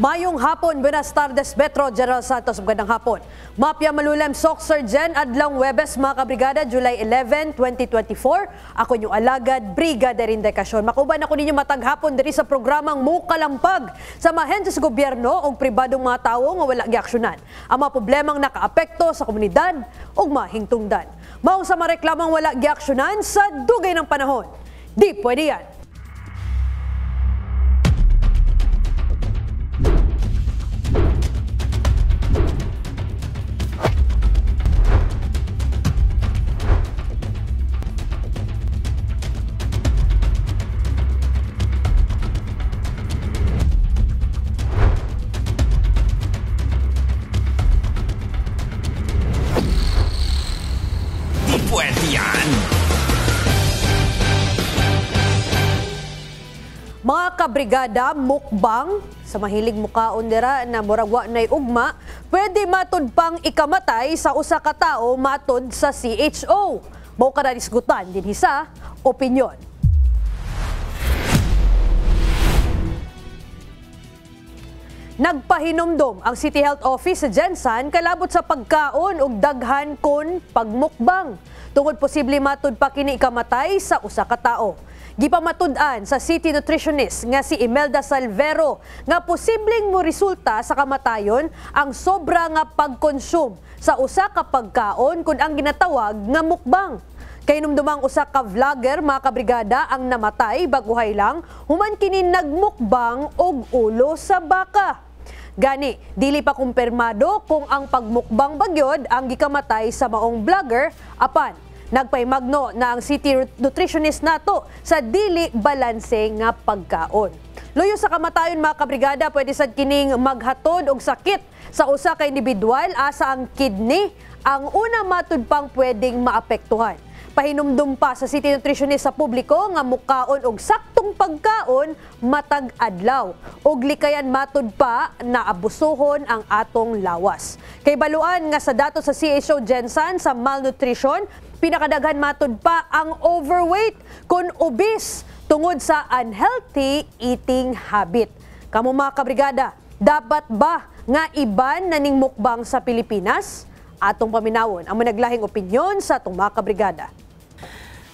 Mayong hapon, buenas tardes, Betro General Santos, magandang hapon. Mapia Malulem, SOC Sergeant Adlang Webes, mga kabrigada, July 11, 2024. Ako yung alagad, Brigada Rindekasyon. Makuban ako ninyo matag hapon diri sa programang Mukalampag sa mahensya sa gobyerno o pribadong mga tao nga wala giaksyonan. Ang mga problemang nakaapekto sa komunidad o mahingtungdan. Maong sa mareklamang wala giaksyonan sa dugay ng panahon. Di pwede yan. Mga kabrigada, mukbang sa mahilig mukaon dira na muragwa nay ugma, pwede matud pang ikamatay sa usa ka tawo matud sa CHO. Mao kada diskutan dinhi sa opinyon. Nagpahinomdom ang City Health Office sa Jensan kalabot sa pagkaon ug daghan kon pagmukbang. Tungod posible matud pa kini ikamatay sa usa ka tawo. Gipamatud-an sa city nutritionist nga si Imelda Salvero nga posibleng mo resulta sa kamatayon ang sobra nga pagkonsume sa usa ka pagkaon kun ang ginatawag nga mukbang. Kay numdumang usa ka vlogger, mga kabrigada, ang namatay baguhay lang human kini nagmukbang og ulo sa baka. Gani, dili pa kumpirmado kung ang pagmukbang bagyod ang gikamatay sa maong vlogger apan nagpaymagno na ang city nutritionist nato sa dili balanse nga pagkaon. Luyo sa kamatayon, mga kabrigada, pwede sad kining maghatod og sakit sa usa ka individual asa ang kidney ang una matud pang pwedeng maapektuhan. Pahinumdum pa sa city nutritionist sa publiko nga mukaon og saktong pagkaon matag adlaw ug likayan matud pa na abusuhon ang atong lawas. Kay baluan nga sa datos sa CHO Jensan sa malnutrition, pinakadaghan matud pa ang overweight kun obese tungod sa unhealthy eating habit. Kamo mga kabrigada, dapat ba nga iban na ning mukbang sa Pilipinas? Atong paminawon ang managlahing opinyon sa atong mga kabrigada.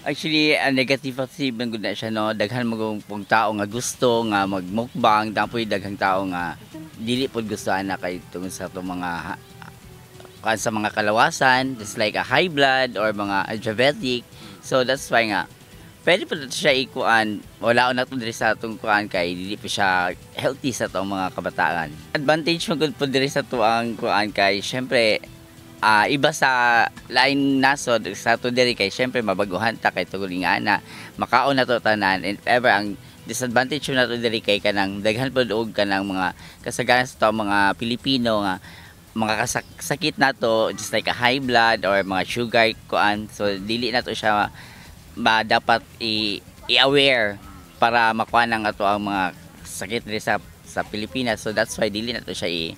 Actually, negative man gud na siya, no. Daghan magong pong tao nga gusto nga magmukbang, tapoy daghang tao nga dili pod gusto ana kay tungod sa to mga sa mga kalawasan, just like a high blood or mga diabetic. So that's why nga pwede po siya ikuan, wala na to diri sa atong kuan kay dili pa siya healthy sa tong mga kabataan. Advantage mo gud po diri sa tuang kuan kay syempre iba sa lain nasod sa to diri kay syempre mabaguhan ta kay tuguling ana makaon na to tanan, and ever ang disadvantage na to diri kay kanang daghan pod og kanang mga kasagaran sa mga Pilipino nga mga sakit na to, just like a high blood or mga sugar kuan, so dili na to siya dapat i-aware para makuha ng ato ang mga sakit diri sa Pilipinas. So that's why dili na to siya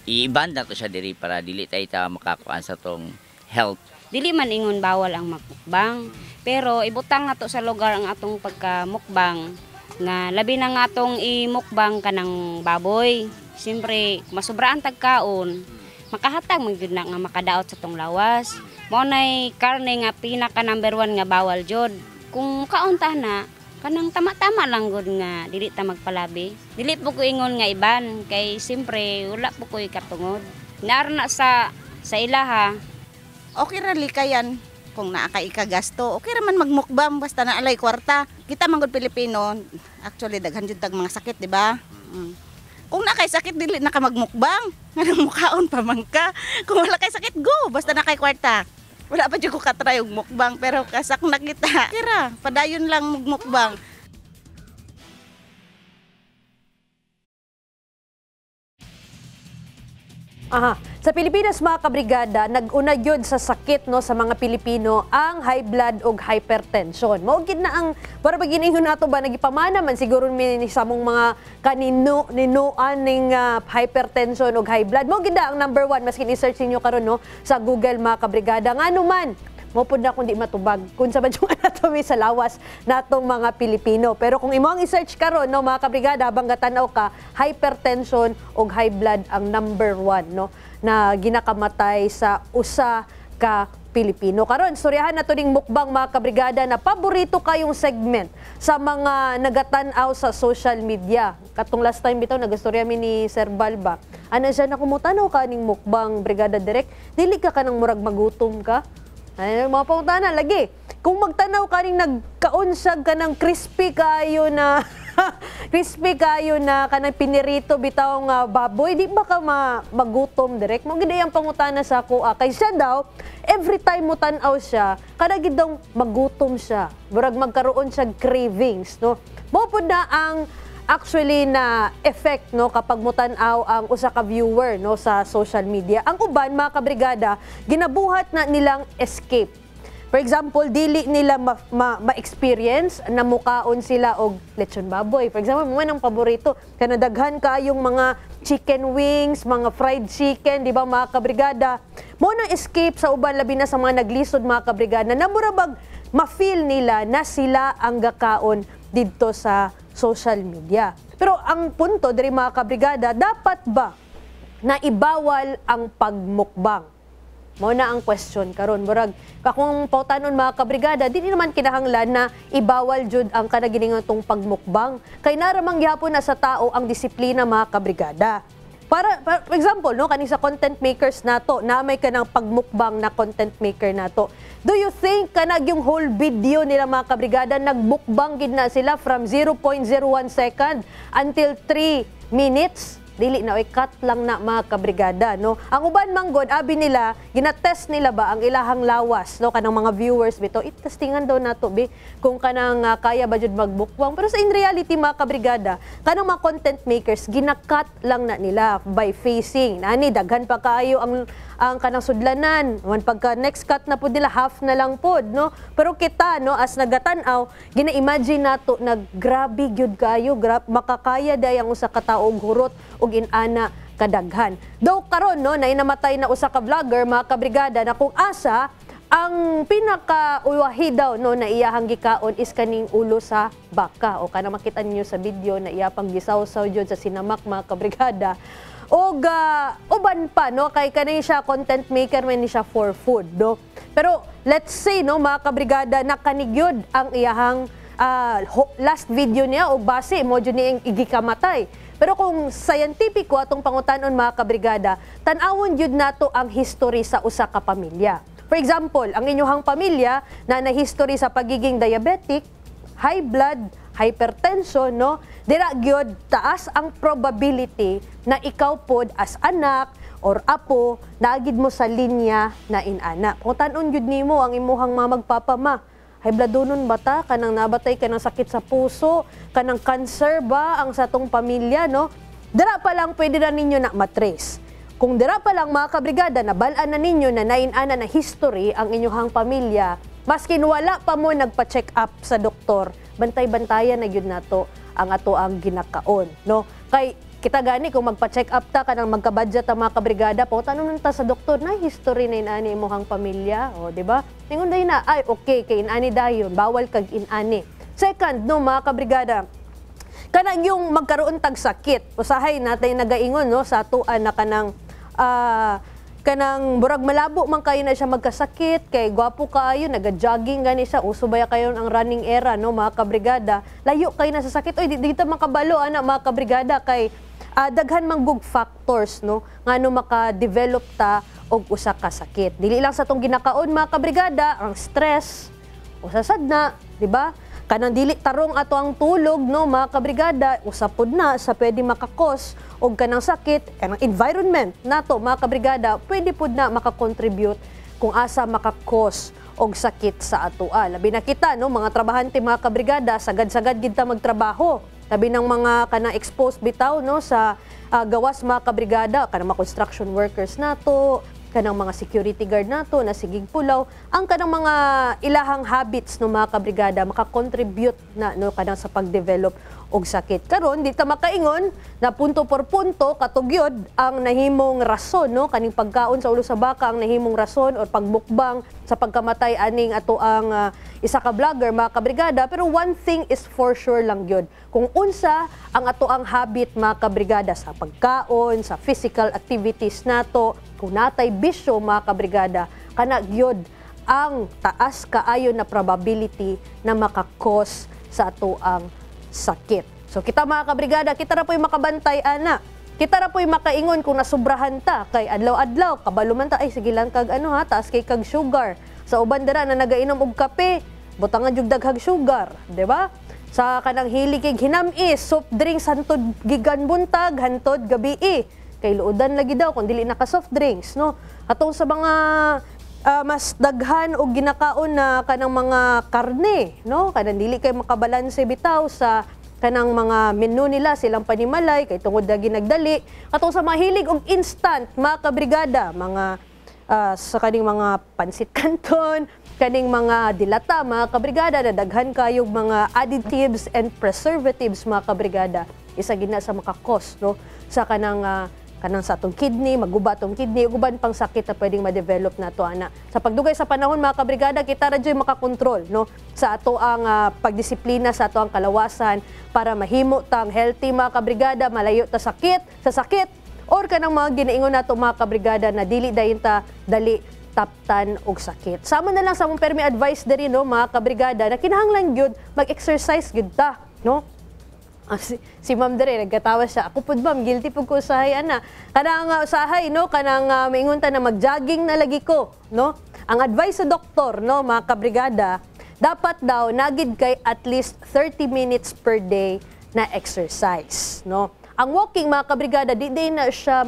i-ban na to siya diri para dili tayo makakuan sa tong health. Dili man ingon bawal ang magmukbang, pero ibutang nato sa lugar ang atong pagkamukbang nga labi na nga atong imukbang kanang baboy. Siyempre, masubraan tagkaon, makahatag man gyud na nga makadaot sa tong lawas. Mao nay karne nga pinaka number 1 nga bawal jud. Kung kaunta na, kanang tama-tama lang gud nga dili ta magpalabi. Dili po ko ingon nga iban kay siyempre wala po ko katungod. Narna sa ilaha. Okay ra likayan kung naa kay ikagasto. Okay ra man magmukbang basta na alay kwarta. Kita man gud Pilipino, actually daghan jud tag mga sakit, di ba? Kung na kay sakit dili na ka magmukbang, nga mukaon pa man ka. Kung wala kay sakit, go basta na kay kwarta. Wala pa jud ko katry og mukbang pero kasak na kita. Kira, padayon lang magmukbang. Sa Pilipinas, mga kabrigada, nag-una yun sa sakit, no, sa mga Pilipino ang high blood o hypertension. Maugid na ang, para pag giningon nato ba, nagipamana man siguro sa mong mga ninuan ng hypertension o high blood. Maugid na ang number 1, maski ni-search niyo karon, no, sa Google, mga kabrigada. Nga naman, mopod na kung di matubag kung sa yung anatomy sa lawas natong mga Pilipino. Pero kung imo ang i-search karon no mga kabrigada, habang gatanaw ka, hypertension o high blood ang number 1 no na ginakamatay sa usa ka Pilipino. Karon, storyahan na to ning mukbang mga kabrigada na paborito kayong segment sa mga nagatanaw sa social media. Katong last time bitaw nagastorya mi ni Sir Balba. Ano siya na kumutanaw ka ning mukbang Brigada Direk, dili ka kanang murag magutom ka. Ay, mga pangutana lagi. Kung magtanaw ka ning nagkaunsag ka ng crispy kayo na crispy kayo na kanang pinirito bitaw nga baboy, di ba ka magutom direct? Mo gid ang pangutana sa ako kay siya daw every time mo tan-aw siya, kada gid daw magutom siya. Murag magkaroon siya cravings, no? Mo pud na ang actually na effect no kapag mo tan-aw ang usa ka viewer no sa social media. Ang uban mga kabrigada, ginabuhat na nilang escape. For example, dili nila ma-experience na mukaon sila og lechon baboy. For example, mo nang paborito, kanadaghan kayong mga chicken wings, mga fried chicken, di ba mga kabrigada? Mo nang escape sa uban labi na sa mga naglisod mga kabrigada na murabag ma-feel nila na sila ang gakaon didto sa social media. Pero ang punto diri mga kabrigada, dapat ba na ibawal ang pagmukbang? Mao na ang question karon. Murag kakong pautanon mga kabrigada, di naman kinahanglan na ibawal jud ang kanaginingatong pagmukbang. Kay naramang gyapon na sa tao ang disiplina mga kabrigada. Para for example, no, kani sa content makers nato, na may kanang pagmukbang na content maker nato. Do you think kanag yung whole video nila mga kabrigada nagbukbang gid na sila from 0.01 second until 3 minutes? Dili na, cut lang na mga kabrigada, no? Ang uban manggod, abi nila, ginatest nila ba ang ilahang lawas, no? Kanang mga viewers bito, itestingan daw nato bi kung kanang kaya ba jud magbukbang. Pero sa in reality mga kabrigada, kanang mga content makers, ginakat lang na nila by facing. Nani, daghan pa kayo ang kanang sudlanan. Wan pagka next cut na pud nila, half na lang pod, no? Pero kita, no, as nagatan-aw, gina-imagine nato na grabe gyud kayo, makakaya day ang usa ka tawo og hurot og inana kadaghan. Daw karon no, na inamatay na usa ka vlogger mga kabrigada na kung asa ang pinaka-uwahi daw no na iyahang gikaon is kaning ulo sa baka o kana makita niyo sa video na iya pang gisawsaw jud sa sinamak mga kabrigada. Og uban pa no kay kanay siya content maker man ni siya for food no. Pero let's say no mga kabrigada nakanigyod ang iyahang last video niya o base mo jud ni igikamatay. Pero kung scientifico atong pangutanon mga kabrigada, tan-awon jud nato ang history sa usa ka pamilya. For example, ang inyong pamilya na na-history sa pagiging diabetic, high blood, hypertension, no? Dira gyud taas ang probability na ikaw pod as anak or apo naagid mo sa linya na inana. Kung tan-on jud nimo ang imuhang mga magpapama, high blood donon bata, kanang nabatay ka ng sakit sa puso, kanang cancer ba ang sa tong pamilya, no? Dira pa lang pwede na ninyo na matrace. Kung dira pa lang mga kabrigada, nabalaan na ninyo na nainana na history ang inyong pamilya, maskin wala pa mo nagpa-check up sa doktor, bantay-bantayan na yun nato ang ato ang ginakaon, no? Kay kita gani kung magpa-check up ta kanang magka-budget ta mga kabrigada, pa tanong ta sa doktor na history na inani imong pamilya, o di ba? Ningon day na ay okay kay inani dayon, bawal kag inani. Second, no mga kabrigada, kanang yung magkaroon tag sakit, usahay natay nagaingon no sa atuan na kanang burag malabo man kayo na siya magkasakit, kay gwapo kayo, naga-jogging gani siya, uso baya kayo ang running era no mga kabrigada, layo kayo na sa sakit, oy dito makabalo ana mga kabrigada kay daghan manggug factors no ngano maka-develop ta og usa ka sakit. Dili lang sa tong ginakaon mga kabrigada, ang stress, usasad na, di ba? Kanang dili tarong ato ang tulog no mga kabrigada, usapod na sa pwede makakos og kanang sakit, kanang environment nato mga kabrigada, pwede pud na makakontribute kung asa makakos og sakit sa atoa. Labi na kita no mga trabahante mga kabrigada, sagad-sagad gid ta magtrabaho. Labi ng mga kanang exposed bitaw no sa gawas mga kabrigada, kanang mga construction workers nato, kanang mga security guard nato na sigig pulaw, ang kanang mga ilahang habits no mga kabrigada makakontribute na no kanang sa pagdevelop og sakit. Karon di ta makaingon na punto por punto katugyod ang nahimong rason no kaning pagkaon sa ulo sa baka ang nahimong rason or pagmukbang sa pagkamatay aning ato ang isa ka vlogger mga kabrigada, pero one thing is for sure lang gyud, kung unsa ang ato ang habit mga kabrigada sa pagkaon, sa physical activities nato, kung natay bisyo mga kabrigada, kana gyud ang taas kaayo na probability na makakos sa ato ang sakit. So kita mga kabrigada, kita ra po'y makabantay ana. Kita ra po'y makaingon kung nasubrahan ta kay adlaw-adlaw kabalo man ta, ay sige lang kag taas kay kag sugar. Sa uban dira na nagainom og kape, butangan jud daghang sugar, di ba? Sa kanang hilig kay hinamis, soft drinks hantod gigan buntag, hantod gabi kay luodan lagi daw kung dili naka soft drinks, no? Atong sa mga mas daghan og ginakaon na kanang mga karne, no? Kanang dili kay makabalanse bitaw sa kanang mga menu nila, silang panimalay kay tungod lagi nagdali. Katong sa mahilig og instant mga kabrigada, mga sa kaning mga pansit canton, kaning mga dilata mga kabrigada, na daghan kayog mga additives and preservatives mga kabrigada. Isa gina sa makakos, no, sa kanang sa atong kidney, maguba atong kidney, uban pang sakit na pwedeng ma-develop na to ana. Sa pagdugay sa panahon mga kabrigada, kita ra jud makakontrol, no, sa ato ang pagdisiplina sa ato ang kalawasan para mahimo tang healthy mga kabrigada, malayo ta sa sakit or kanang mga ginaingon nato mga kabrigada na dili dayon ta dali taptan og sakit. Sama na lang sa mong permi advice diri, no mga kabrigada, na kinahanglan gyud mag-exercise gyud ta, no. Si Ma'am Dere, nagkatawa siya. Ako po ma'am, guilty po ko usahay, ana. Kanang usahay, no? Kanang maingunta na mag-jogging na lagi ko, no? Ang advice sa doktor, no, mga kabrigada, dapat daw nagid kay at least 30 minutes per day na exercise, no? Ang walking, mga kabrigada, di na siya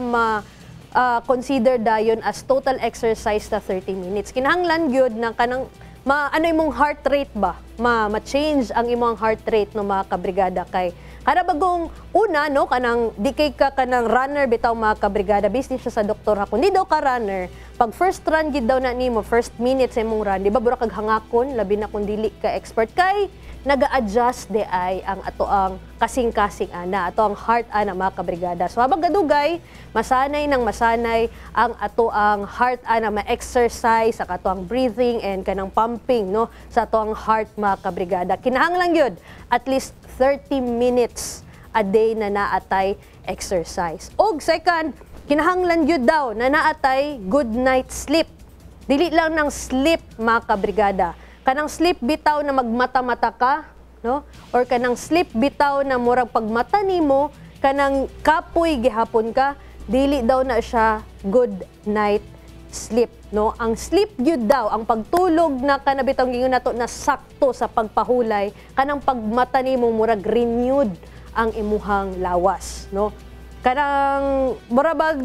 consider dayon as total exercise na 30 minutes. Kinahanglan gyud ng kanang ano imong heart rate ba? Ma-change ang imong heart rate, no, mga kabrigada, kay kada bagong una, no, kanang di kay ka kanang runner bitaw mga kabrigada, business siya sa doktor ha. Kung di daw ka runner, pag first run gid daw na nimo, first minutes imong run, di ba bura kag hangakon, labi na kung dili ka expert, kay naga-adjust di ay ang ato ang kasing-kasing ana, ato ang heart ana mga kabrigada. So habang gadugay, masanay ang ato ang heart ana, ma-exercise sa ato ang breathing and kanang pumping, no, sa ato ang heart mga kabrigada. Kinahanglan gyud at least 30 minutes a day na naatay exercise. Og second, kinahanglan gyud daw na naatay good night sleep. Dili lang ng sleep mga kabrigada. Kanang sleep bitaw na magmata-mata ka, no? Or kanang sleep bitaw na murag pagmata nimo kanang kapoy gihapon ka, dili daw na siya good night sleep, no? Ang sleep gyud daw, ang pagtulog na kanabitang gingon nato na sakto sa pagpahulay, kanang pagmata nimo murag renewed ang imuhang lawas, no? Kanang murabag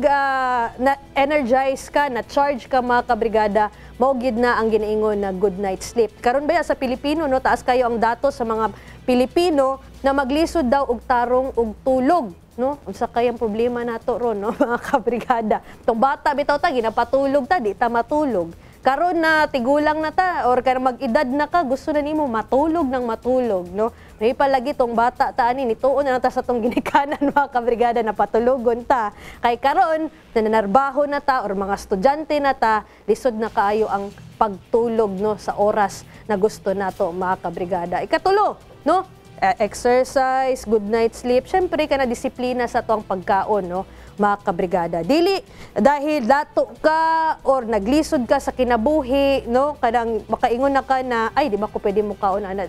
na energize ka, na charge ka mga kabrigada, mao gid na ang ginaingon na good night sleep. Karon ba sa Pilipino, no, taas kayo ang datos sa mga Pilipino na maglisod daw og tarong og tulog, no? Unsa kay ang problema nato ron, no, mga kabrigada. Tong bata bitaw ta ginapatulog ta, di ta matulog. Karon na tigulang na ta or kanang mag-edad na ka, gusto na nimo matulog nang matulog, no? May palagi tong bata ta ani nituon na ta sa tong ginikanan mga kabrigada na patulogon ta. Kay karon nanarbaho na ta or mga estudyante na ta, lisod na kaayo ang pagtulog, no, sa oras na gusto nato mga kabrigada. Ikatulo, no, exercise, good night sleep, syempre kana disiplina sa tuang pagkaon, no, mga kabrigada. Dili dahil dato ka or naglisod ka sa kinabuhi, no, kadang makaingon na ka na ay di ba ko pwede mo kaon ana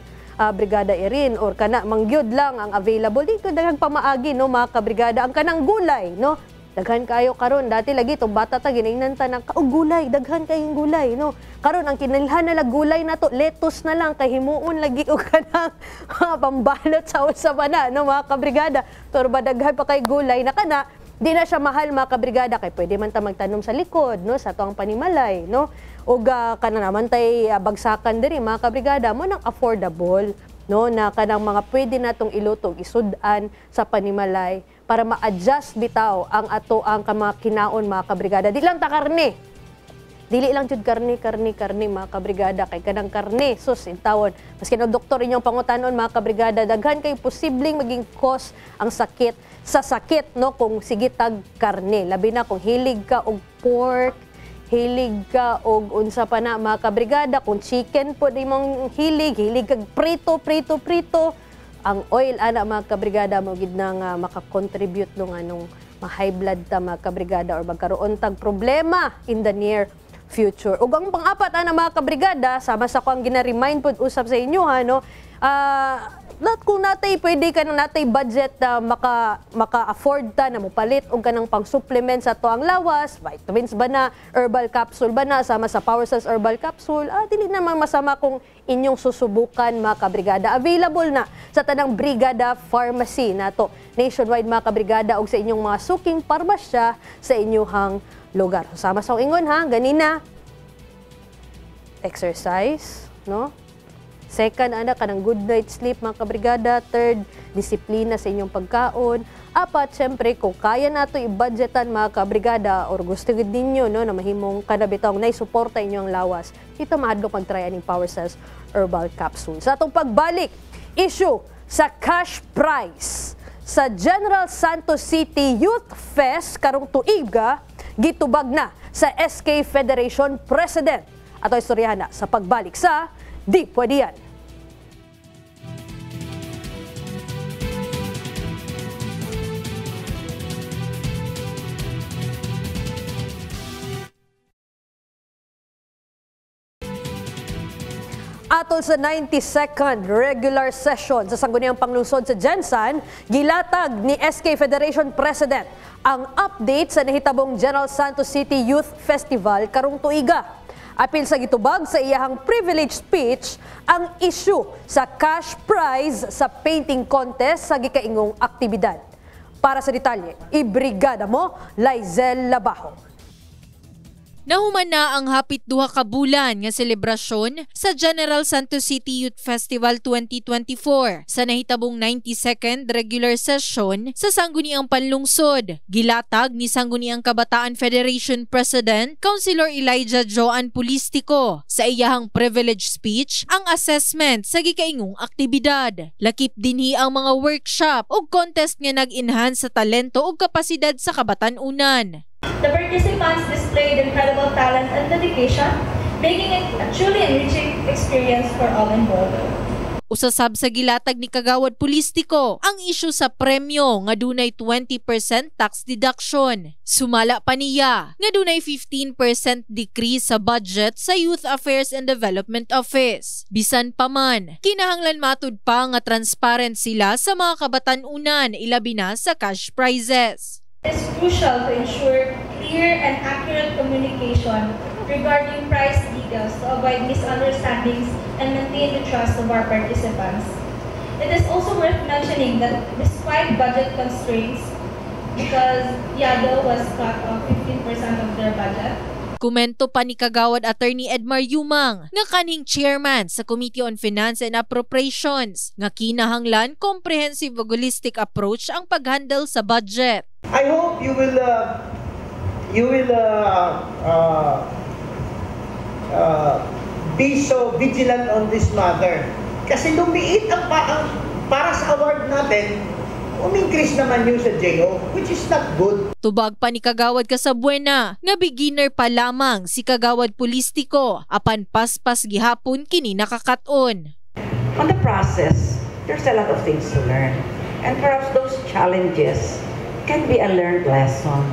brigada irin or kana mangyud lang ang available dito daghang pamaagi, no, mga kabrigada. Ang kanang gulay, no, daghan kayo karon, dati lagi tong bata ta giningnan ta ng gulay, daghan kayong gulay, no. Karon ang kinilhan na gulay nato lettuce na lang kay himuon lagi og kanang pambalot sa usa pa na, no, mga kabrigada. Turba daghan pa kay gulay na kana, di na siya mahal mga kabrigada, kay pwede man ta magtanom sa likod, no, sa tuang panimalay, no. Og kana naman tay bagsakan diri mga kabrigada mo nang affordable, no, na kanang mga pwede natong iluto isud-an sa panimalay para ma-adjust bitaw ang ato ang mga kinaon mga kabrigada. Di lang ta karne. Dili lang jud karne mga kabrigada, kay kanang karne sus intawon. Maski no doktor inyong pangutanon mga kabrigada, daghan kay posibleng maging cause ang sakit sa sakit, no, kung sige tag karne. Labi na kung hilig ka og pork, hilig ka og unsa pa na mga kabrigada, kung chicken po di mong hilig kag prito, ang oil ana mga kabrigada mo gid na nga makakontribute no anong ma-high blood ta mga kabrigada or magkaroon tag problema in the near future. Ug ang pang-apat ana mga kabrigada, sama sa ko ang gina-remind pud usap sa inyo ha no. Not kung natay pwede ka nang natay budget na maka-afford ta na mopalit og kanang pang-supplement sa toang lawas, vitamins ba na, herbal capsule ba na, sama sa Power Cells herbal capsule, dili naman masama kung inyong susubukan mga kabrigada. Available na sa tanang Brigada Pharmacy nato nationwide mga kabrigada og sa inyong mga suking parmasya sa inyong lugar. Sama sa ingon ha, ganina exercise, no? Second, kanang good night sleep mga kabrigada. Third, disiplina sa inyong pagkaon. Apat, syempre, kung kaya nato i-budgetan mga kabrigada or gusto gid ninyo no, na mahimong kanabitong na suporta inyong lawas, ito mahadlok mag-try aning Power Cells Herbal Capsule. Sa atong pagbalik, issue sa cash prize sa General Santos City Youth Fest karong tuiga, gitubag na sa SK Federation President. Ato istoryahan na sa pagbalik sa Di Pwede Yan. Atol sa 92nd regular session sa sangguniang panglungsod sa Jensan, gilatag ni SK Federation President ang update sa nahitabong General Santos City Youth Festival karong tuiga. Apil sa gitubag sa iyahang privilege speech ang issue sa cash prize sa painting contest sa gikaingong aktibidad. Para sa detalye, ibrigada mo, Laizel Labajo. Nahuman na ang hapit duha ka bulan nga selebrasyon sa General Santos City Youth Festival 2024 sa nahitabong 92nd regular session sa Sangguniang Panlungsod. Gilatag ni Sangguniang Kabataan Federation President Councilor Elijah Joan Pulistico sa iyahang privilege speech ang assessment sa gikaingong aktibidad. Lakip dinhi ang mga workshop o contest nga nag-enhance sa talento o kapasidad sa kabatan-unan. The participants displayed incredible talent and dedication, making it a truly enriching experience for all involved. Usasab sa gilatag ni Kagawad Pulistico ang isyu sa premyo nga dunay 20% tax deduction. Sumala pa niya nga dunay 15% decrease sa budget sa Youth Affairs and Development Office. Bisan pa man, kinahanglan matud pa nga transparent sila sa mga kabatan-unan ilabi na sa cash prizes. It is crucial to ensure clear and accurate communication regarding price details to avoid misunderstandings and maintain the trust of our participants. It is also worth mentioning that despite budget constraints, because YADO was cut off 15% of their budget, komento pa ni Kagawad Attorney Edmar Yumang nga kaning chairman sa Committee on Finance and Appropriations nga kinahanglan comprehensive ug holistic approach ang paghandle sa budget. I hope you will be so vigilant on this matter. Kasi lumiit ang para sa award natin, umingkris naman yun sa JO, which is not good. Tubag pa ni Kagawad Casabuena nga beginner pa lamang si Kagawad Pulistico apan paspas gihapon kini nakakaton. On the process, there's a lot of things to learn. And perhaps those challenges can be a learned lesson.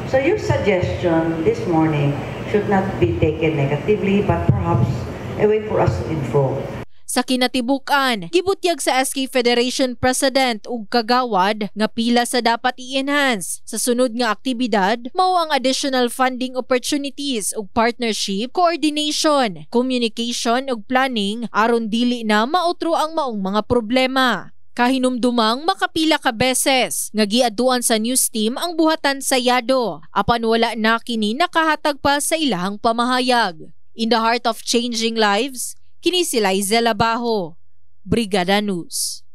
So your suggestion this morning should not be taken negatively, but perhaps a way for us to improve. Sa kinatibukan, gibutyag sa SK Federation President ug Kagawad nga pila sa dapat i-enhance sa sunod nga aktibidad mao ang additional funding opportunities ug partnership, coordination, communication ug planning aron dili na mautro ang maong mga problema. Kahinumdumang makapila ka beses nga giadtuan sa news team ang buhatan sa YADO apan wala na kini nakahatag pa sa ilahang pamahayag. In the heart of changing lives, kini si Laizel Labajo, Brigada News.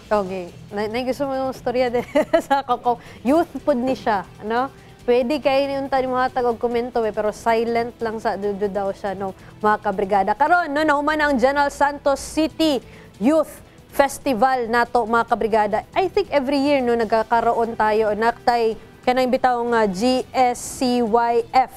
Okay, gusto mo yung storya din sa Koko. Youth pod ni siya, ano? Pwede kayo niunta ni mga tag komento pero silent lang sa dudu daw siya no mga kabrigada. Karon no nahuman ang General Santos City Youth Festival nato mga kabrigada. I think every year no nagkakaroon tayo naktay kanang bitawng GSCYF,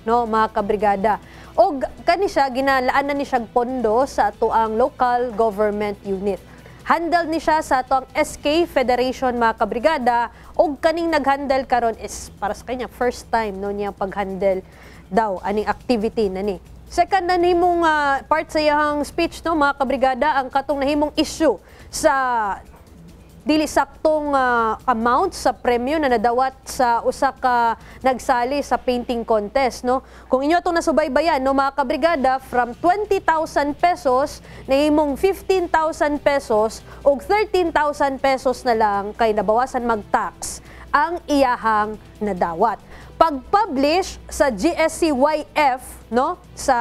no, mga kabrigada. O kani siya ginalaanan ni siya pondo sa atuang local government unit. Handle ni siya sa atuang SK Federation, mga kabrigada, o kaning naghandle karon is para sa kanya first time no niya paghandle daw aning activity na ni. Second na nahimong part sa iyang speech, no, mga kabrigada, ang katong nahimong issue sa dili saktong amount sa premyo na nadawat sa usa ka nagsali sa painting contest, no. Kung inyo atong nasubaybayan, no, mga kabrigada, from 20,000 pesos nahimong 15,000 pesos ug 13,000 pesos na lang kay nabawasan mag-tax ang iyahang nadawat. Pag-publish sa GSCYF, no, sa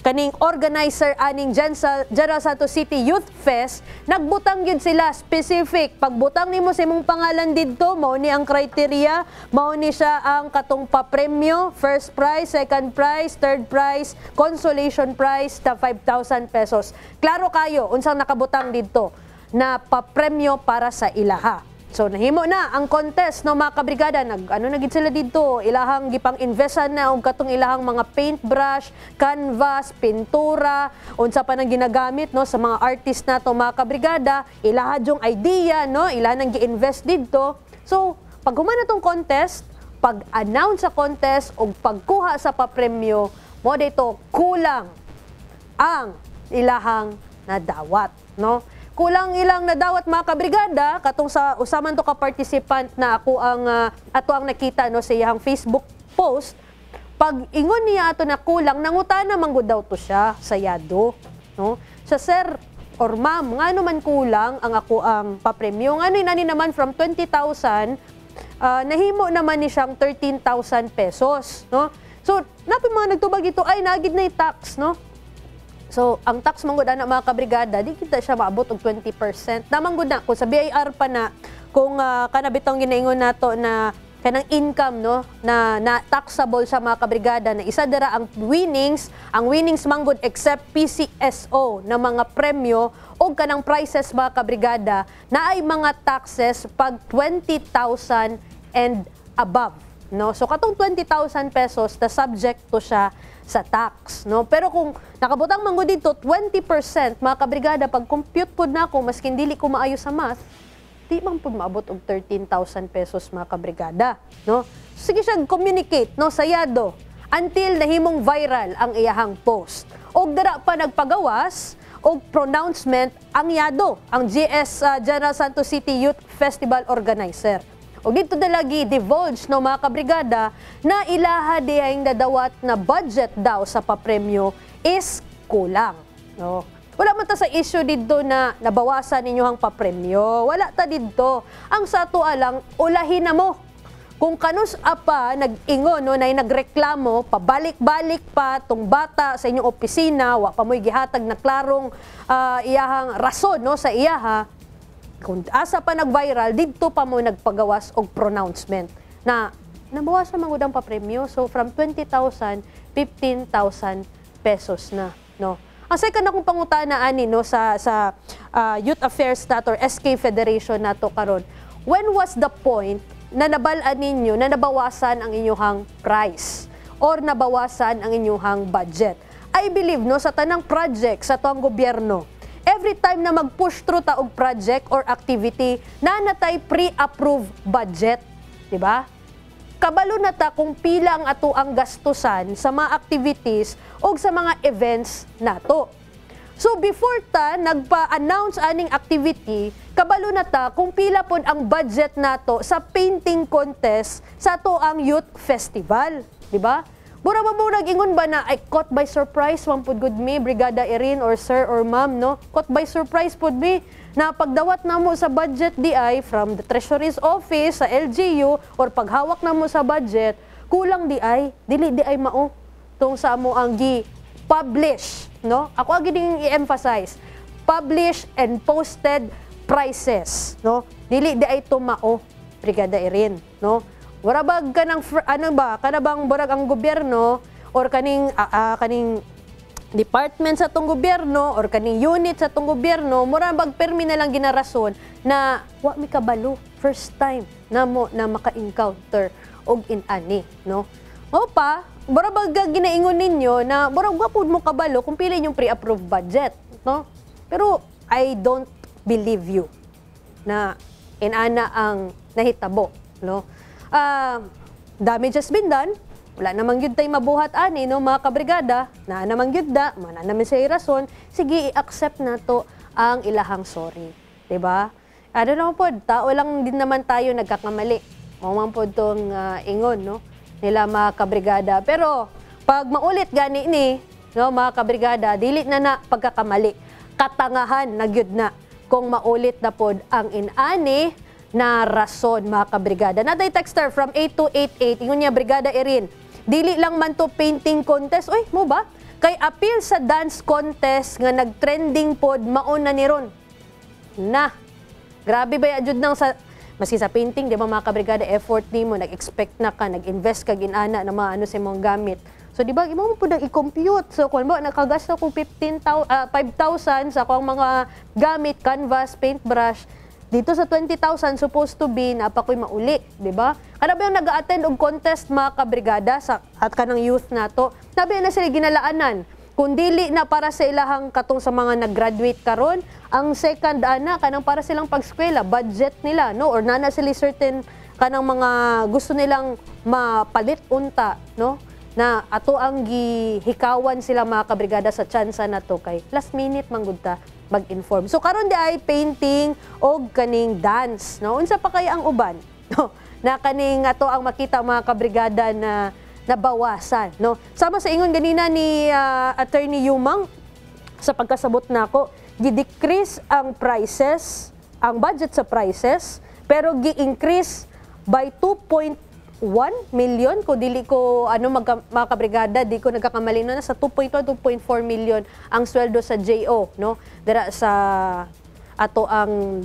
kaning organizer aning General Santos City Youth Fest, nagbutang yun sila specific. Pagbutang nimo sa imong pangalan didto, mao ni ang criteria, mao ni siya ang katong papremyo, first prize, second prize, third prize, consolation prize ta 5,000 pesos. Klaro kayo unsang nakabutang didto na papremyo para sa ilaha. So nahimo na ang contest, no, mga kabrigada, nagid sila dito, ilahang gipang investan na og katong ilahang mga paintbrush, canvas, pintura, unsa pa nang ginagamit, no, sa mga artist nato, mga kabrigada, ilaha yung idea, no, ilaha nang gi-invest dito. So pag human natong contest, pag-announce sa contest og pagkuha sa papremyo, mo dito kulang ang ilahang nadawat, no. Kulang ilang nadawat, mga kabrigada, katong sa usaman to ka participant na ako ang ato ang nakita, no, sa iyang Facebook post. Pag ingon niya ato na kulang, nangutana man gud daw to siya sa yado, no. Sa sir or ma'am, ngano man kulang ang ako ang papremyo, ngano inani naman from 20,000 nahimo naman ni siyang 13,000 pesos, no. So napi mga nagtubag ito ay nagid na tax, no. So, ang tax manggod ana, mga kabrigada, di kita siya maabot og 20%. Namanggod na, kung sa BIR pa na, kung kanabitong ginaingon nato na kanang income, no, na taxable sa mga kabrigada, na isa dira ang winnings manggod except PCSO na mga premyo o kanang prices, mga kabrigada, na ay mga taxes pag 20,000 and above, no. So, katong 20,000 pesos, na subject to siya sa tax, no. Pero kung nakabutang manggod dito 20%, mga kabrigada, pag compute pud nako maskin dili ko maayo sa math, di man pud maabot og 13,000 pesos, mga kabrigada, no. Sige siya communicate, no, sa yado until nahimong viral ang iyahang post. Og dara pa nagpagawas og pronouncement ang yado, ang General Santos City Youth Festival organizer. O dito lagi divulge, no, mga kabrigada, na ilaha diyang dadawat na budget daw sa papremyo is kulang, no. Wala man ta sa issue dito na nabawasan ninyo ang papremyo. Wala ta dito. Ang sa ato alang, ulahin na mo. Kung kanus apa nag-ingon, no, na nagreklamo, pabalik-balik pa tong bata sa inyong opisina, wa pa mo'y gihatag na klarong iyahang rason, no, sa iyaha, kung asa pa nag-viral, dito pa mo nagpagawas og pronouncement na nabawasan man gud ang papremyo. So from 20,000, 15,000 pesos na, no. Ang second akong pangutana ani, no, sa Youth Affairs nato or SK Federation nato karon, when was the point na nabal-an ninyo na nabawasan ang inyong price or nabawasan ang inyong budget? I believe, no, sa tanang project sa tuang gobyerno, every time na mag-push through ta og project or activity, na natay pre-approved budget, di ba? Kabalo na ta kung pila ang ato ang gastusan sa mga activities o sa mga events nato. So before ta nagpa-announce aning activity, kabalo na ta kung pila pod ang budget nato sa painting contest sa ato ang youth festival, di ba? Mura ba mo nag-ingon ba na ay caught by surprise one pud good me, Brigada Erin or sir or ma'am, no? Caught by surprise pud me na pagdawat na mo sa budget di ay from the Treasury's office sa LGU or paghawak na mo sa budget, kulang di ay, dili di ay mao tong sa mo ang gi-publish, no? Ako agi ding i-emphasize, publish and posted prices, no? Dili di ay to mao, Brigada Erin, no? Warabag ka ng, ano ba, kanabang barag ang gobyerno or kaning department sa tong gobyerno or kaning unit sa tong gobyerno, mura magpermi na lang ginarason na wa mi kabalo first time na mo na maka-encounter og inani, no? O pa, mura bag ginaingon ninyo na mura wa pud mo kabalo kung pili yung pre-approved budget, no? Pero I don't believe you na inana ang nahitabo, no? Damage has been done. Wala namang yun tayo mabuhat ani, no, mga kabrigada, na namang yun da, mana namin sa rason, sige, i-accept na to ang ilahang sorry. Diba? Ano naman po, tao lang din naman tayo nagkakamali. Mamang po itong ingon, no, nila mga kabrigada. Pero, pag maulit gani ni, no, mga kabrigada, dili na pagkakamali. Katangahan na gyud na kung maulit na pod ang inani na rason, mga kabrigada. Naday texter from 8288, ingon niya, Brigada Erin, dili lang man to painting contest. Uy, mo ba? Kay appeal sa dance contest nga nag-trending pod, mauna ni ron. Na, grabe ba yun nang sa, maski sa painting, di ba mga kabrigada, effort ni mo, nag-expect na ka, nag-invest ka, ginana na mga ano sa mong gamit. So, di ba, mo po i-compute. So, kung ba, nakagasta ko 5,000 sa akong mga gamit, canvas, paintbrush, dito sa 20,000 supposed to be na pa ko'y mauli, di ba? Kada ba yung nag-attend og contest mga kabrigada sa at kanang youth nato, nabi na sila ginalaanan. Kung dili na para sa ilahang katong sa mga nag-graduate karon, ang second ana kanang para silang pag-eskwela, budget nila, no? Or nana sila certain kanang mga gusto nilang mapalit unta, no? Na ato ang gihikawan sila mga kabrigada sa tsansa na to kay last minute manggud ta mag-inform. So karon di ay painting og kaning dance, no? Unsa pa kay ang uban, no? Na kaning ato ang makita mga kabrigada na nabawasan, no? Sama sa ingon ganina ni Attorney Yumang sa pagkasabot nako, gi-decrease ang prices, ang budget sa prices, pero gi-increase by 2.1 million ko dili ko mga kabrigada di ko nagkakamali na sa 2.1 2.4 million ang sweldo sa JO, no, dira sa ato ang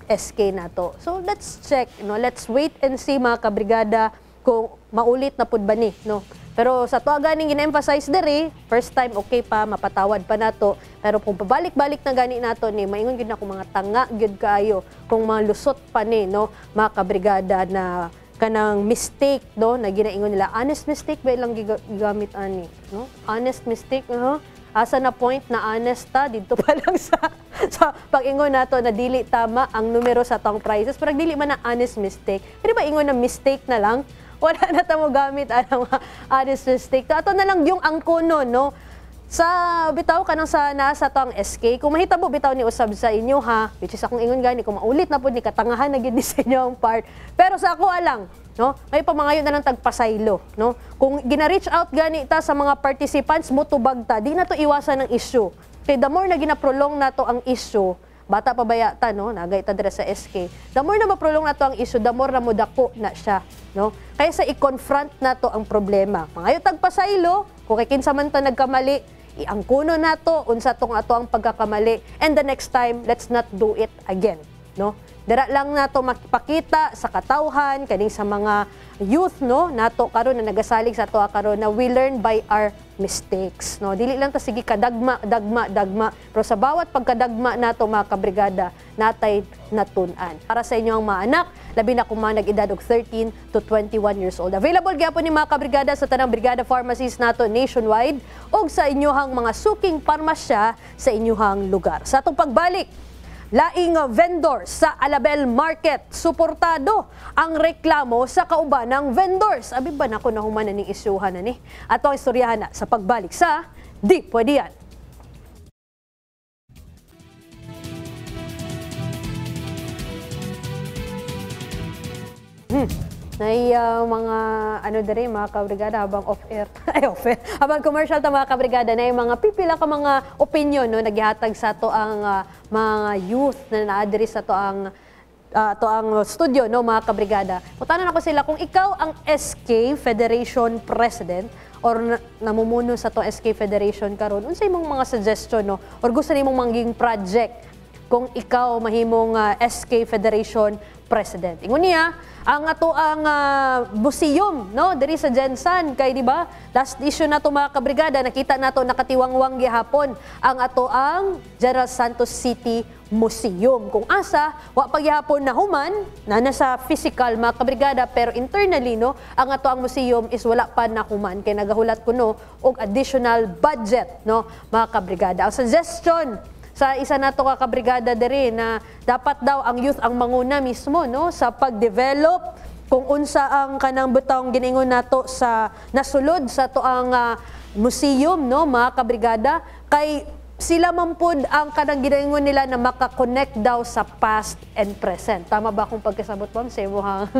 SK nato. So let's check, no, let's wait and see mga kabrigada kung maulit na pud ba ni, no. Pero sa tuwa ganing gina-emphasize diri, first time okay pa, mapatawad pa nato. Pero kung pabalik-balik na gani nato ni, maingon gyud na kung mga tanga gyud kaayo, kung mga lusot pa ni, no, mga kabrigada na kanang mistake, no, na ginaingon nila. Honest mistake ba ilang gigamit ani, no? Honest mistake, asa na point na honest ta dito pa lang sa pag-ingon nato na dili tama ang numero sa tong prices, pero dili man na honest mistake. Pero ba ingon na mistake na lang? Wala na ta mo gamit ang honest mistake. Ato na lang yung angkono, no? Sa bitaw kanang sa nasa tong SK, kung mahitabo bitaw ni usab sa inyo ha, which is akong ingon gani kung maulit na pud ni katangahan na gid ni sa inyo ang part. Pero sa ako alang, no, may pamangayon na lang tagpasaylo, no. Kung gina-reach out gani ta sa mga participants mo tubag ta, di na to iwasan ng issue. Kay the more na gina-prolong nato ang issue, bata pa bayata, no, nagay ta dira sa SK. The more na maprolong nato ang issue, the more na mudako na siya, no. Kaya sa i-confront nato ang problema. Mangayo tagpasaylo, kung kay kinsa man ta nagkamali, iangkuno nato unsa tong ato ang pagkakamali, and the next time let's not do it again, no. Dira lang nato makipakita sa katawhan kaning sa mga youth, no, nato karon na nagasalig sa ato karon na we learn by our mistakes, no. Dili lang ta sige kadagma pero sa bawat pagkadagma nato mga kabrigada natay natun-an. Para sa inyo ang mga anak, labi na kung mga nag-edad og 13 to 21 years old. Available gyapon ni mga kabrigada sa tanang brigada pharmacies nato nationwide og sa inyohang mga suking parmasya sa inyohang lugar. Sa atong pagbalik, laing vendor sa Alabel Market, suportado ang reklamo sa kauban ng vendors. Abi ba nako nahuman na ning isyuhan na ni? Ato ang istoryahan na sa pagbalik sa Di Pwede Yan. Mga dere mga kabrigada habang off-air, habang commercial ta mga kabrigada na yung mga pipila ka mga opinion, no, naghihatag sa to ang mga youth na naadiri sa to ang studio, no, mga kabrigada. Mutanan ako sila kung ikaw ang SK Federation President or namumuno sa to SK Federation karon, unsay imong mga suggestion, no, or gusto nimong mangging project kung ikaw mahimong SK Federation President. Ingon niya, ang ato ang museum no diri sa Jensan kay di ba last issue nato mga kabrigada nakita nato nakatiwangwang gihapon ang ato ang General Santos City Museum kung asa wa pa gihapon na human na nasa physical mga kabrigada pero internally no ang ato ang museum is wala pa na human kay nagahulat kuno og additional budget no mga kabrigada. Ang suggestion sa isa nato ka kabrigada diri na dapat daw ang youth ang manguna mismo no sa pag-develop kung unsa ang kanang butang giningon nato sa nasulod sa to ang museum no mga kabrigada kay sila man pod ang kanang giningon nila na maka-connect daw sa past and present. Tama ba akong pagkasabot ma'am sa imong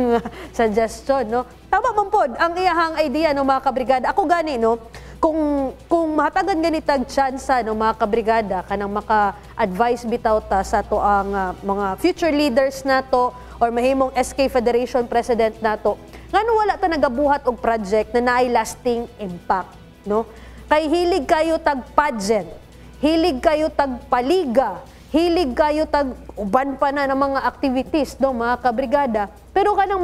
suggestion no? Tama man pod ang iyahang idea no mga kabrigada. Ako gani no kung mahatagan ganitag tsansa no mga kabrigada kanang maka-advise bitaw ta sa to ang mga future leaders nato or mahimong SK Federation President nato ngano wala ta nagabuhat og project na naay lasting impact no kay hilig kayo tag pageant, hilig kayo tag paliga, hilig kayo tag uban pa na ng mga activities no mga kabrigada pero kanang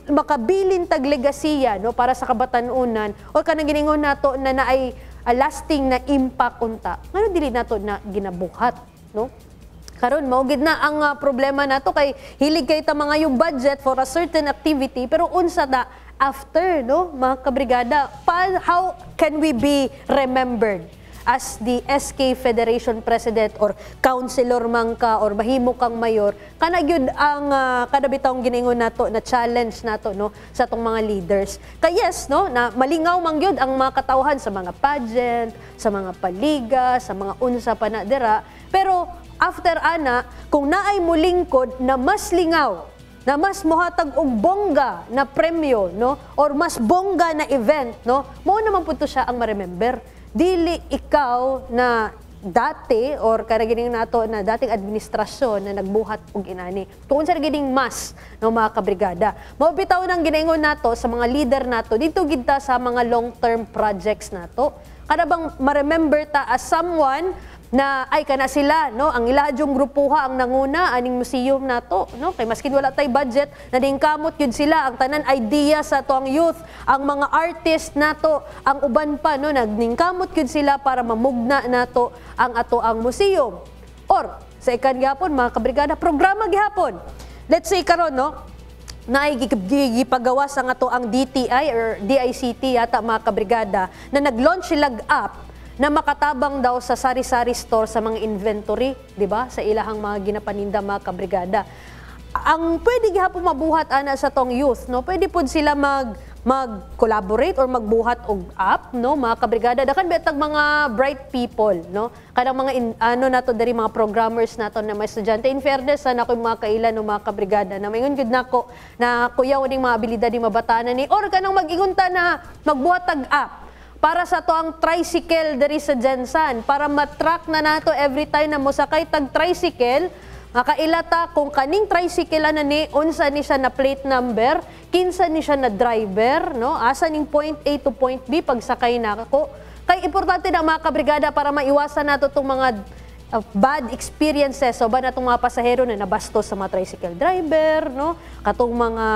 makabilin tag legasiya no para sa kabatanunan o kanang giningon nato na naay lasting na impact unta ngano dili nato na ginabuhat no karon mao gid na ang problema nato kay hilig kay ta mga yung budget for a certain activity pero unsa na after no mga kabrigada how can we be remembered as the SK Federation President or Councilor man ka or mahimo kang mayor, kana gyud ang kada bitawng giningon nato na challenge nato no sa tong mga leaders. Kay yes no na malingaw man gyud ang mga katawhan sa mga pageant, sa mga paliga, sa mga unsa pa na dira, pero after ana kung naay mulingkod na mas lingaw na mas mohatag og bongga na premyo no or mas bongga na event no mao naman pud to siya ang ma-remember. Dili ikaw na dati or karagining nato na dating administrasyon na nagbuhat og inani. Kung unsa gining mas no mga kabrigada. Mao bitaw nang ginaingon nato sa mga leader nato dito gid ta sa mga long-term projects nato. Kada bang ma-remember ta as someone na ay kana sila no ang ilahadyong grupuha ang nanguna aning museum nato no kay maskin wala tay budget nadingkamot yun sila ang tanan idea sa tuang youth ang mga artist nato ang uban pa no nagningkamot yun sila para mamugna nato ang ato ang museum or sa ikan gihapon mga kabrigada programa gihapon let's say karon no na gipagawas ang ato ang DTI or DICT yata mga kabrigada na nag-launch silang app na makatabang daw sa sari-sari store sa mga inventory, di ba? Sa ilahang mga ginapaninda mga kabrigada. Ang pwede gihapon mabuhat ana sa tong youth, no? Pwede pud sila mag-collaborate or magbuhat og app, no? Mga kabrigada, dakan betag mga bright people, no? Kanang mga nato dari mga programmers nato na mga estudyante. In fairness, na ako mga kailan no mga kabrigada na mayngon gud nako na kuyaw ning mga abilidad ni mabatanan ni or kanang mag-ingunta na magbuhat tag app para sa to ang tricycle diri sa Jensan para matrack na nato every time na mosakay tag tricycle makailata kung kaning tricycle ana ni unsa ni siya na plate number kinsa ni siya na driver no asa ning point A to point B pagsakay nako kay importante na mga kabrigada para maiwasan nato tong mga bad experiences so ba natong mga pasahero na nabastos sa mga tricycle driver no katong mga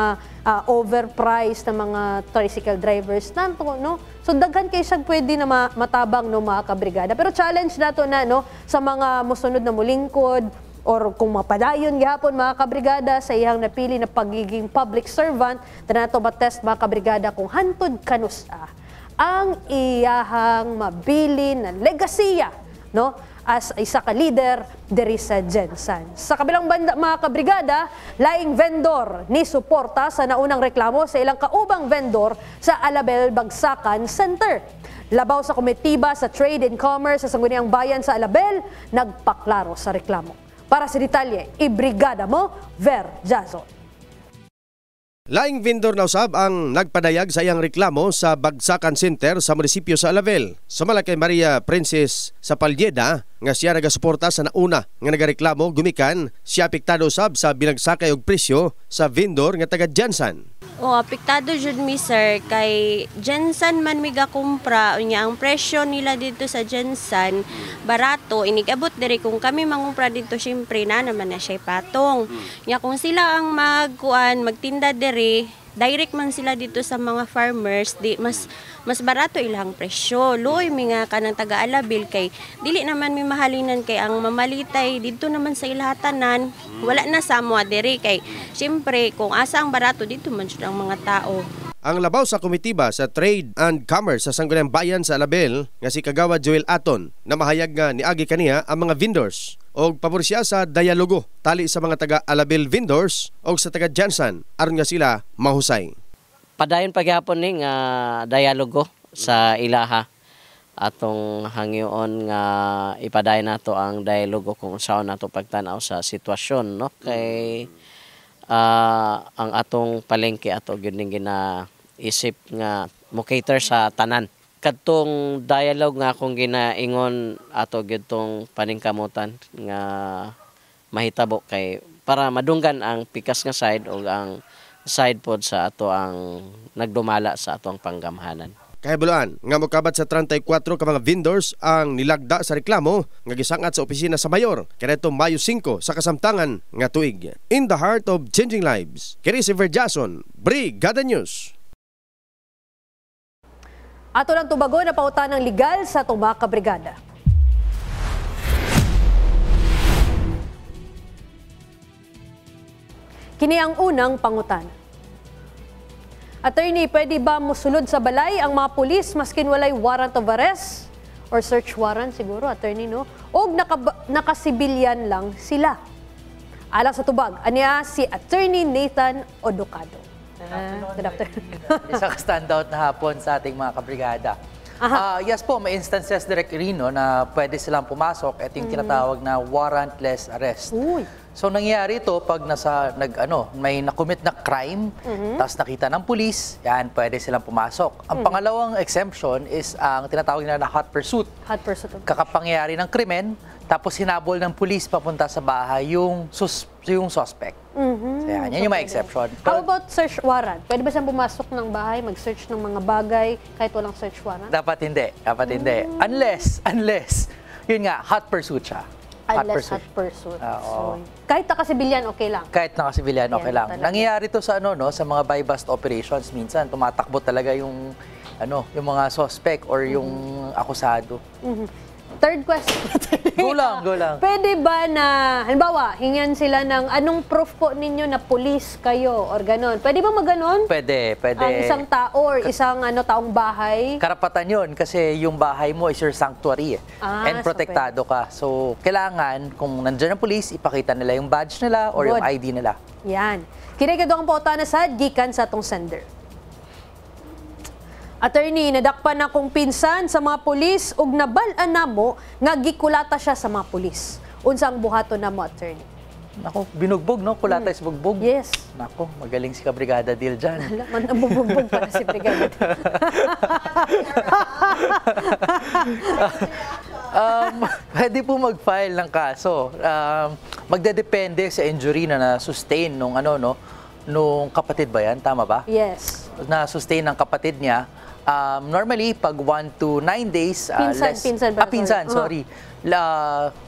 overpriced na mga tricycle drivers nanto no so daghan kay siya pwede na matabang no mga kabrigada pero challenge nato na no sa mga mosunod na mulingkod or kung mapadayon gihapon mga kabrigada sa iyang napili na pagiging public servant na nato matest mga kabrigada kung hantod kanusa ang iyahang mabili na legasiya no as isa ka leader diri sa Jensan. Sa kabilang banda mga kabrigada, laing vendor ni suporta sa naunang reklamo sa ilang kaubang vendor sa Alabel Bagsakan Center. Labaw sa komitiba sa Trade and Commerce sa Sangguniang Bayan sa Alabel, nagpaklaro sa reklamo. Para sa detalye, ibrigada mo, Ver Jason. Laing vendor na usab ang nagpadayag sa iyang reklamo sa Bagsakan Center sa munisipyo sa Alabel. Sa Malakay Maria Princess sa Paljeda, nga siya nagasuporta sa nauna nga nagareklamo gumikan siya apektado usab sa binagsakay og presyo sa vendor nga taga Jansan. O apektado jud mi sir kay Jansan man mi gakumpra unya ang presyo nila dito sa Jansan barato inigabot diri kung kami mangumpra dito syempre na naman na siya patong. Nya kung sila ang magtinda diri direct man sila dito sa mga farmers di mas barato ilang presyo. Luoy mi nga kanang taga-alabil kay dili naman mi mahalinan kay ang mamalitay dito naman sa ilahatanan wala na sa mo diri kay syempre kung asa ang barato dito man jud ang mga tao. Ang labaw sa komitiba sa Trade and Commerce sa Sangguniang Bayan sa Alabel nga si Kagawad Joel Aton na mahayag nga niagi kaniya ang mga vendors og pabor siya sa dialogo tali sa mga taga Alabel vendors og sa taga Jansan aron nga sila mahusay. Padayon paghapon ni nga dialogo sa ilaha atong hangyoon nga ipadayon nato ang dialogo kung saan nato pagtan-aw sa sitwasyon no kay ang atong palengke ato gyud ning ginaisip nga mo cater sa tanan. Kadtong dialogue nga akong ginaingon ato gyud tong paningkamutan nga mahitabo kay para madunggan ang pikas nga side o ang side pod sa ato ang nagdumala sa ato ang panggamhanan. Kahibuloan nga mokabat sa 34 ka mga vendors ang nilagda sa reklamo nga gisangat sa opisina sa mayor kadto Mayo 5 sa kasamtangan nga tuig. In the heart of changing lives, kini si Verjason, Brigada News. Ato lang tubago na pautan ng legal sa itong mga kabrigada. Kini ang unang pangutana. Attorney, pwede ba musulod sa balay ang mga pulis maskin walay warrant of arrest or search warrant siguro, attorney, no? O nakasibilyan lang sila. Alang sa tubag, aniya si Attorney Nathan Odocado. Good afternoon. Isang standout na hapon sa ating mga kabrigada. Yes po, may instances direct Rino na pwede silang pumasok at yung tinatawag na warrantless arrest. Uy. So nangyayari ito pag may nakumit na crime, tapos nakita ng pulis, yan, pwede silang pumasok. Ang pangalawang exemption is ang tinatawag na hot pursuit. Hot pursuit. Kakapangyayari ng krimen, tapos hinabol ng pulis papunta sa bahay yung suspect. So yan yung may exception. How about search warrant? Pwede ba siyang pumasok ng bahay, mag-search ng mga bagay kahit walang search warrant? Dapat hindi. Unless, yun nga, hot pursuit siya. Hot pursuit. So, kahit nakasibilyan, okay lang? Kahit nakasibilyan, okay lang. Nangyayari to sa sa mga buy-bust operations. Minsan, tumatakbo talaga yung mga suspect or yung akusado. Third question. Go lang. Pwede ba na, halimbawa, hingan sila ng anong proof po ninyo na police kayo or ganon? Pwede ba maganon? Pwede. Ang isang tao or isang taong bahay? Karapatan yun kasi yung bahay mo is your sanctuary and protektado ka. So, kailangan kung nandiyan ang police, ipakita nila yung badge nila or yung ID nila. Yan. Kinigado ang pauta na sa gikan sa tong sender. Attorney, nadakpan na kong pinsan sa mga pulis ug nabalaan namo nga gikulata siya sa mga pulis. Unsa ang buhaton namo, attorney? Nako, binugbog, no? Kulata is bugbog. Yes. Nako, magaling si Kabrigada Dil dyan. Man, bugbog pa na si Brigada. Pwede po mag-file ng kaso. Magdedepende sa injury na na-sustain nung kapatid ba yan? Tama ba? Yes. Na-sustain ng kapatid niya. Normally, pag 1 to 9 days, pinsan, sorry.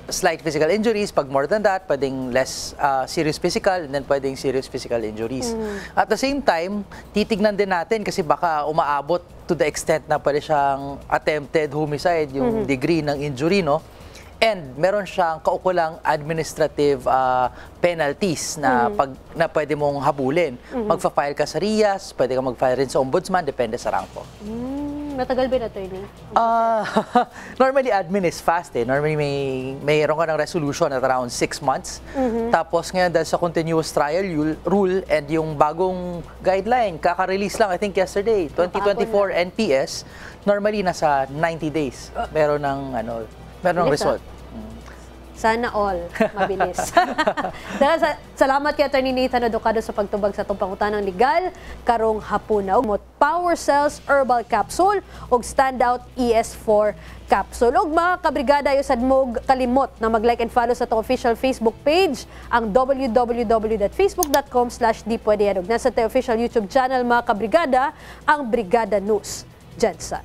Slight physical injuries. Pag more than that, pwedeng less serious physical and then pwedeng serious physical injuries. At the same time, titignan din natin kasi baka umaabot to the extent na pwede siyang attempted homicide, yung degree ng injury, no? And meron siyang kaukulang administrative penalties na pwede mong habulin. Magfa-file ka sa RIAS, pwede ka mag-file rin sa ombudsman, depende sa rank po. Matagal ba na, attorney? Normally, admin is fast eh. Normally, mayroon ka ng resolution at around 6 months. Tapos ngayon, dahil sa continuous trial rule and yung bagong guideline, kaka-release lang, I think yesterday, 2024 NPS, normally nasa 90 days. Meron ng result. Sana all. Mabilis. Salamat kay Atty. Nathan Adocado sa pagtubag sa itong pangutanang legal karong hapuna. Power Cells Herbal Capsule o Standout ES4 Capsule. Og mga kabrigada, yusad mo kalimot na mag-like and follow sa itong official Facebook page, ang www.facebook.com/dipwedeyadog. Nasa tayo official YouTube channel, mga kabrigada, ang Brigada News Jensen.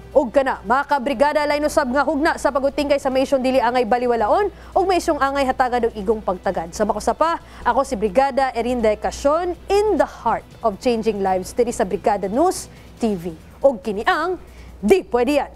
Og kana, mga kabrigada, lain usab nga hugna sa pagutingkay sa maisyong dili angay baliwalaon og maisyong angay hatagan og igong pagtagad. Sa makusapa, ako si Brigada Erinday Casyon, in the heart of changing lives diri sa Brigada News TV. Og kini ang Di Pwede Yan.